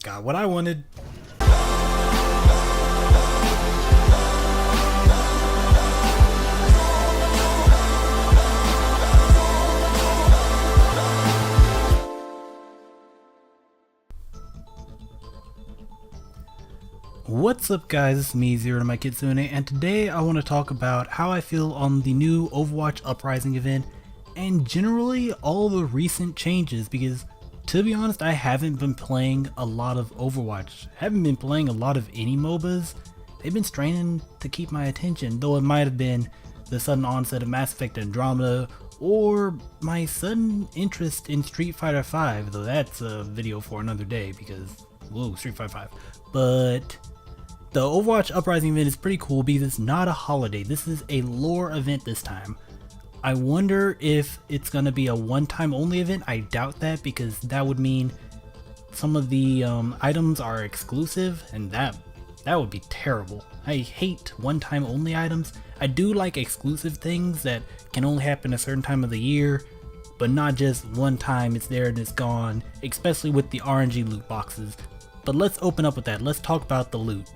Got what I wanted. What's up guys, it's me Zero to my Kitsune, and today I want to talk about how I feel on the new Overwatch Uprising event and generally all the recent changes, because to be honest I haven't been playing a lot of Overwatch. I haven't been playing a lot of any MOBAs. They've been straining to keep my attention, though it might have been the sudden onset of Mass Effect Andromeda or my sudden interest in Street Fighter V, though that's a video for another day because, whoa, Street Fighter V. But the Overwatch Uprising event is pretty cool because it's not a holiday. This is a lore event this time. I wonder if it's going to be a one-time only event. I doubt that, because that would mean some of the items are exclusive, and that would be terrible. I hate one-time only items. I do like exclusive things that can only happen a certain time of the year, but not just one time it's there and it's gone, especially with the RNG loot boxes. But let's open up with that. Let's talk about the loot.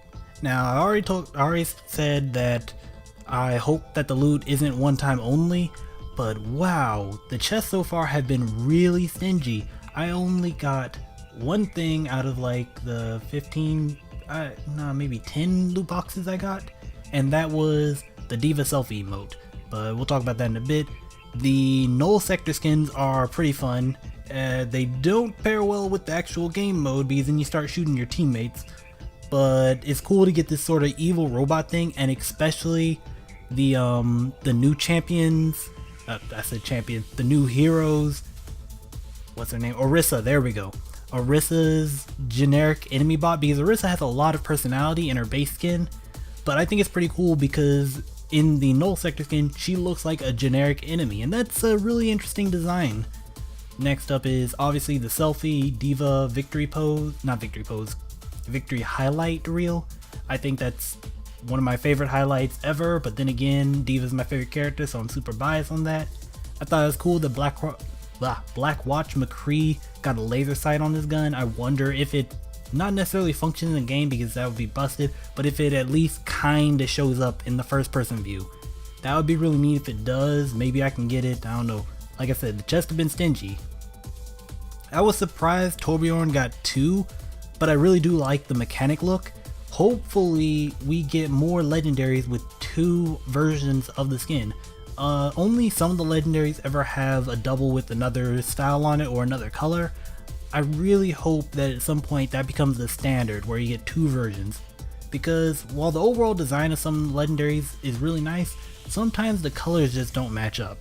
Now, I already said that I hope that the loot isn't one time only, but wow, the chests so far have been really stingy. I only got one thing out of like the 15, maybe 10 loot boxes I got, and that was the D.Va selfie emote, but we'll talk about that in a bit. The null sector skins are pretty fun. They don't pair well with the actual game mode because then you start shooting your teammates. But it's cool to get this sort of evil robot thing, and especially the new champions. I said champion. The new heroes. What's her name? Orisa. There we go. Orisa's generic enemy bot, because Orisa has a lot of personality in her base skin. But I think it's pretty cool because in the null sector skin, she looks like a generic enemy, and that's a really interesting design. Next up is obviously the selfie D.Va victory pose. Not victory pose. Victory highlight reel. I think that's one of my favorite highlights ever, but then again, D.Va's my favorite character, so I'm super biased on that. I thought it was cool that Blackwatch McCree got a laser sight on this gun. I wonder if it not necessarily functions in the game because that would be busted, but if it at least kinda shows up in the first person view. That would be really neat if it does. Maybe I can get it, I don't know. Like I said, the chests have been stingy. I was surprised Torbjorn got 2, but I really do like the mechanic look. Hopefully we get more legendaries with 2 versions of the skin. Only some of the legendaries ever have a double with another style on it or another color. I really hope that at some point that becomes the standard where you get 2 versions, because while the overall design of some legendaries is really nice, sometimes the colors just don't match up.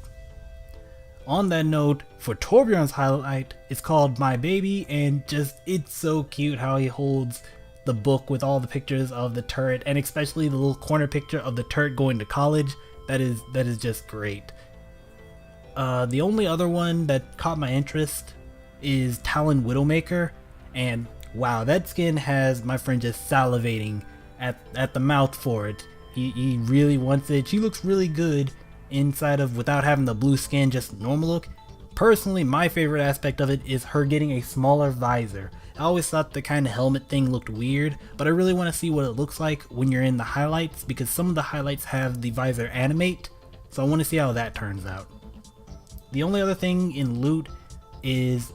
On that note, for Torbjorn's highlight, it's called My Baby, and just, it's so cute how he holds the book with all the pictures of the turret, and especially the little corner picture of the turret going to college. That is just great. The only other one that caught my interest is Talon Widowmaker, and wow, that skin has my friend just salivating at the mouth for it. He really wants it. She looks really good inside of, without having the blue skin, just normal look. Personally, my favorite aspect of it is her getting a smaller visor. I always thought the kind of helmet thing looked weird, but I really want to see what it looks like when you're in the highlights, because some of the highlights have the visor animate, so I want to see how that turns out. The only other thing in loot is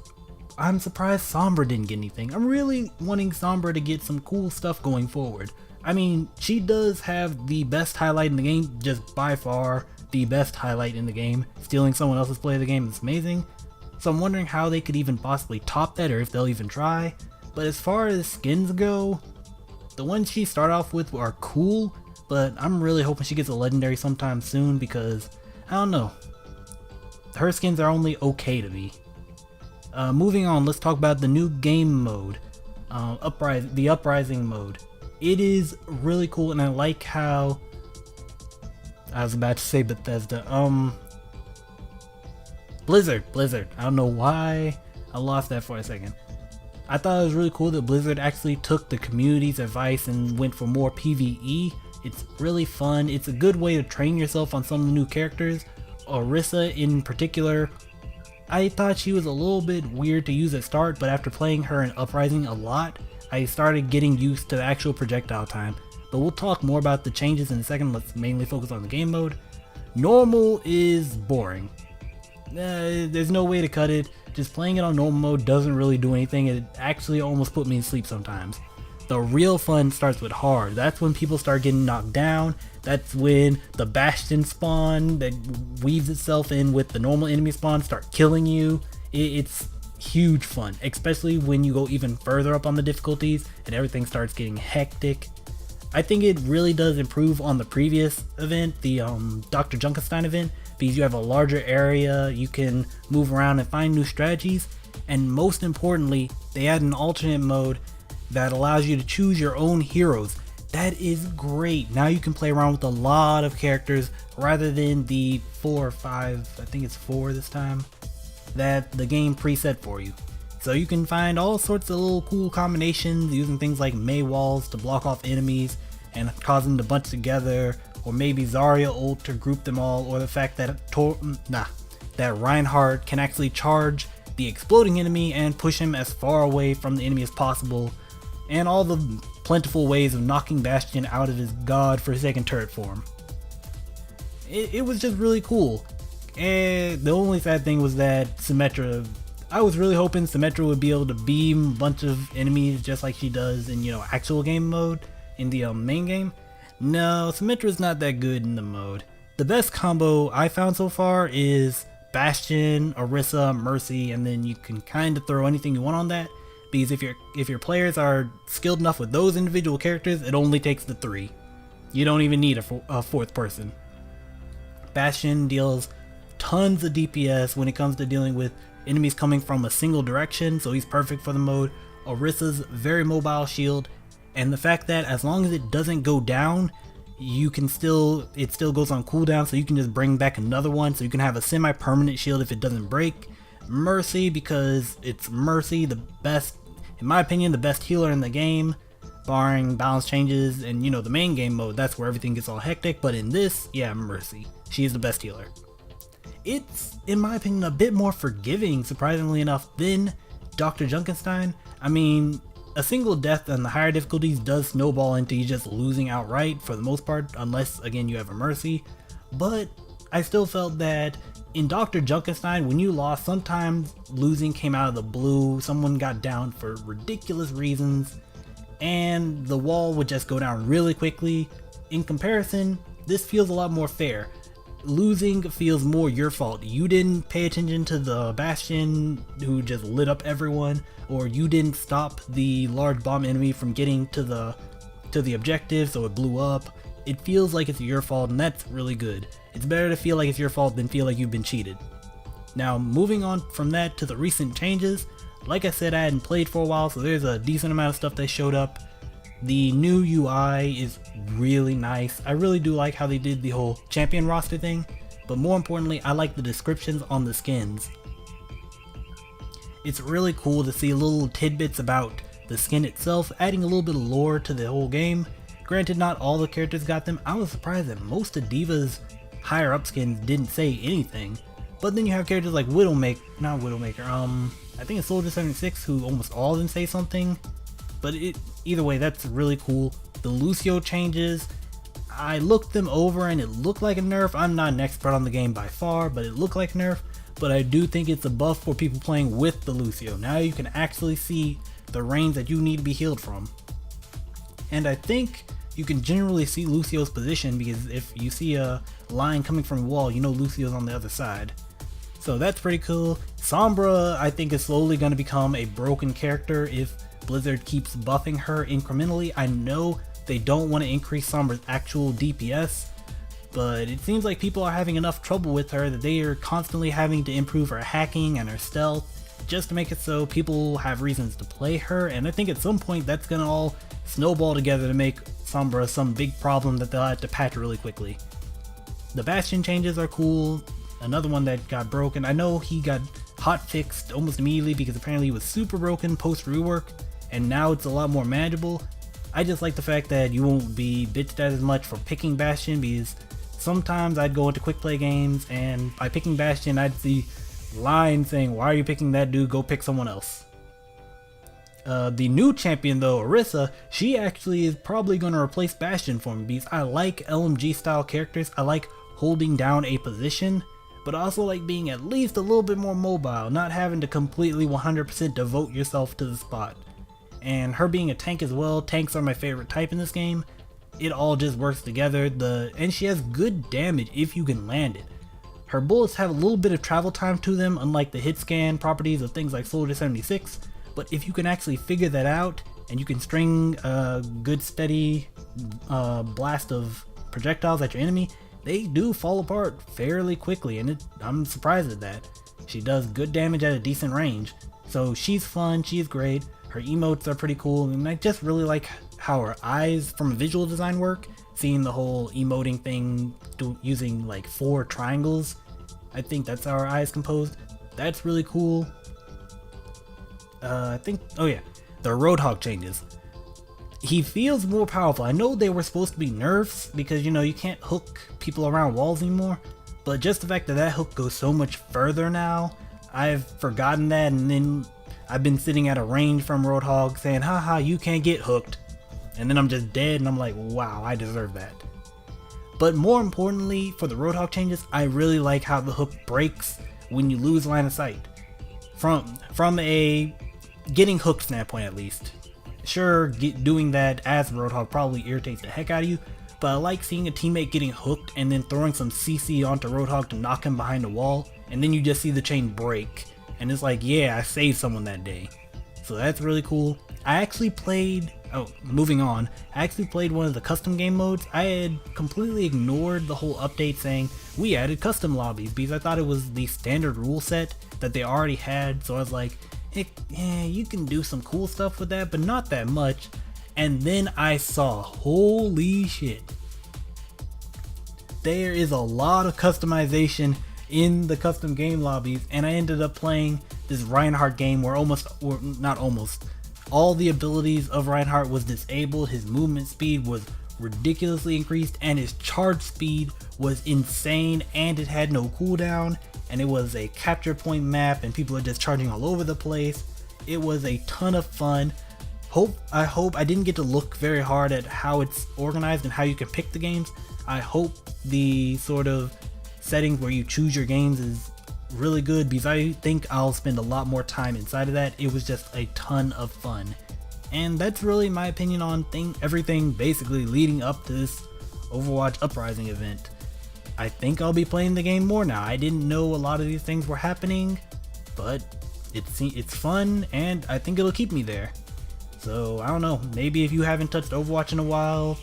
I'm surprised Sombra didn't get anything. I'm really wanting Sombra to get some cool stuff going forward. I mean, she does have the best highlight in the game, just by far the best highlight in the game. Stealing someone else's play of the game is amazing, so I'm wondering how they could even possibly top that, or if they'll even try. But as far as skins go, the ones she started off with are cool, but I'm really hoping she gets a legendary sometime soon, because I don't know, her skins are only okay to me. Moving on, let's talk about the new game mode, the Uprising mode. It is really cool, and I like how, I was about to say Bethesda, Blizzard. I don't know why I lost that for a second. I thought it was really cool that Blizzard actually took the community's advice and went for more PvE. It's really fun. It's a good way to train yourself on some of the new characters. Orisa in particular, I thought she was a little bit weird to use at start, but after playing her in Uprising a lot, I started getting used to the actual projectile time. But we'll talk more about the changes in a second. Let's mainly focus on the game mode. Normal is boring. There's no way to cut it. Just playing it on normal mode doesn't really do anything. It actually almost put me to sleep sometimes. The real fun starts with hard. That's when people start getting knocked down. That's when the Bastion spawn that weaves itself in with the normal enemy spawn start killing you. It's huge fun, especially when you go even further up on the difficulties and everything starts getting hectic. I think it really does improve on the previous event, the Dr. Junkenstein event, because you have a larger area, you can move around and find new strategies, and most importantly, they add an alternate mode that allows you to choose your own heroes. That is great. Now you can play around with a lot of characters rather than the 4 or 5, I think it's 4 this time, that the game preset for you. So you can find all sorts of little cool combinations using things like May walls to block off enemies and cause them to bunch together, or maybe Zarya ult to group them all, or the fact that that Reinhardt can actually charge the exploding enemy and push him as far away from the enemy as possible, and all the plentiful ways of knocking Bastion out of his godforsaken turret form. It was just really cool. And the only sad thing was that Symmetra, I was really hoping Symmetra would be able to beam a bunch of enemies just like she does in, actual game mode in the main game. No, Symmetra's not that good in the mode. The best combo I found so far is Bastion, Orisa, Mercy, and then you can kind of throw anything you want on that, because if your players are skilled enough with those individual characters, it only takes the 3. You don't even need a fourth person. Bastion deals tons of DPS when it comes to dealing with enemies coming from a single direction, so he's perfect for the mode. Orisa's very mobile shield, and the fact that as long as it doesn't go down, it still goes on cooldown, so you can just bring back another one, so you can have a semi-permanent shield if it doesn't break. Mercy, because it's Mercy, the best, in my opinion, the best healer in the game, barring balance changes and the main game mode. That's where everything gets all hectic, but in this, yeah, Mercy, she is the best healer. It's, in my opinion, a bit more forgiving, surprisingly enough, than Dr. Junkenstein. I mean, a single death on the higher difficulties does snowball into you just losing outright for the most part, unless, again, you have a Mercy. But I still felt that in Dr. Junkenstein, when you lost, sometimes losing came out of the blue, someone got down for ridiculous reasons, and the wall would just go down really quickly. In comparison, this feels a lot more fair. Losing feels more your fault. You didn't pay attention to the Bastion who just lit up everyone, or you didn't stop the large bomb enemy from getting to the objective, so it blew up. It feels like it's your fault, and that's really good. It's better to feel like it's your fault than feel like you've been cheated. Now, moving on from that to the recent changes, like I said, I hadn't played for a while, so there's a decent amount of stuff that showed up. The new UI is really nice. I really do like how they did the whole champion roster thing, but more importantly, I like the descriptions on the skins. It's really cool to see little tidbits about the skin itself, adding a little bit of lore to the whole game. Granted, not all the characters got them. I was surprised that most of Diva's higher up skins didn't say anything, but then you have characters like I think it's Soldier 76, who almost all of them say something. But either way, that's really cool. The Lucio changes, I looked them over and it looked like a nerf. I'm not an expert on the game by far, but it looked like a nerf. But I do think it's a buff for people playing with the Lucio. Now you can actually see the range that you need to be healed from. And I think you can generally see Lucio's position, because if you see a line coming from a wall, you know Lucio's on the other side. So that's pretty cool. Sombra, I think, is slowly going to become a broken character if Blizzard keeps buffing her incrementally. I know they don't want to increase Sombra's actual DPS, but it seems like people are having enough trouble with her that they are constantly having to improve her hacking and her stealth just to make it so people have reasons to play her, and I think at some point that's gonna all snowball together to make Sombra some big problem that they'll have to patch really quickly. The Bastion changes are cool. Another one that got broken, I know he got hot fixed almost immediately because apparently he was super broken post rework, and now it's a lot more manageable. I just like the fact that you won't be bitched at as much for picking Bastion, because sometimes I'd go into quick play games and by picking Bastion I'd see lines saying, why are you picking that dude, go pick someone else. The new champion though, Orisa, she actually is probably going to replace Bastion for me because I like LMG style characters. I like holding down a position, but I also like being at least a little bit more mobile, not having to completely 100% devote yourself to the spot. And her being a tank as well, tanks are my favorite type in this game. It all just works together, and she has good damage if you can land it. Her bullets have a little bit of travel time to them, unlike the hit scan properties of things like Soldier 76, but if you can actually figure that out, and you can string a good steady blast of projectiles at your enemy, they do fall apart fairly quickly, and I'm surprised at that. She does good damage at a decent range, so she's fun, she's great, her emotes are pretty cool, and I just really like how her eyes from a visual design work, seeing the whole emoting thing using like 4 triangles. I think that's how her eyes composed. That's really cool. I think, oh yeah, the Roadhog changes. He feels more powerful. I know they were supposed to be nerfs because, you know, you can't hook people around walls anymore, but just the fact that that hook goes so much further now, I've forgotten that, and then I've been sitting at a range from Roadhog saying, haha, you can't get hooked. And then I'm just dead, and I'm like, wow, I deserve that. But more importantly, for the Roadhog changes, I really like how the hook breaks when you lose line of sight. From a getting hooked standpoint at least. Sure, doing that as Roadhog probably irritates the heck out of you, but I like seeing a teammate getting hooked and then throwing some CC onto Roadhog to knock him behind the wall, and then you just see the chain break. And it's like, yeah, I saved someone that day. So that's really cool. I actually played, moving on, I actually played one of the custom game modes. I had completely ignored the whole update saying we added custom lobbies because I thought it was the standard rule set that they already had. So I was like, yeah, you can do some cool stuff with that, but not that much. And then I saw, holy shit, there is a lot of customization in the custom game lobbies, and I ended up playing this Reinhardt game where all the abilities of Reinhardt was disabled. His movement speed was ridiculously increased, and his charge speed was insane, and it had no cooldown, and it was a capture point map, and people are just charging all over the place. It was a ton of fun. I hope I didn't get to look very hard at how it's organized and how you can pick the games. I hope the sort of settings where you choose your games is really good, because I think I'll spend a lot more time inside of that. It was just a ton of fun, and that's really my opinion on everything basically leading up to this Overwatch Uprising event. I think I'll be playing the game more now. I didn't know a lot of these things were happening, but it's fun, and I think it'll keep me there. So I don't know, maybe if you haven't touched Overwatch in a while,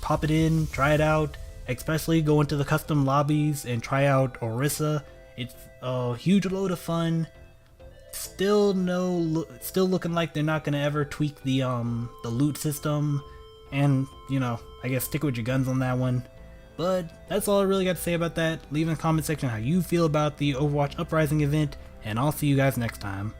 pop it in, try it out, especially go into the custom lobbies and try out Orisa. It's a huge load of fun. Still looking like they're not gonna ever tweak the loot system, and you know, I guess stick with your guns on that one. But that's all I really got to say about that. Leave in the comment section how you feel about the Overwatch Uprising event, and I'll see you guys next time.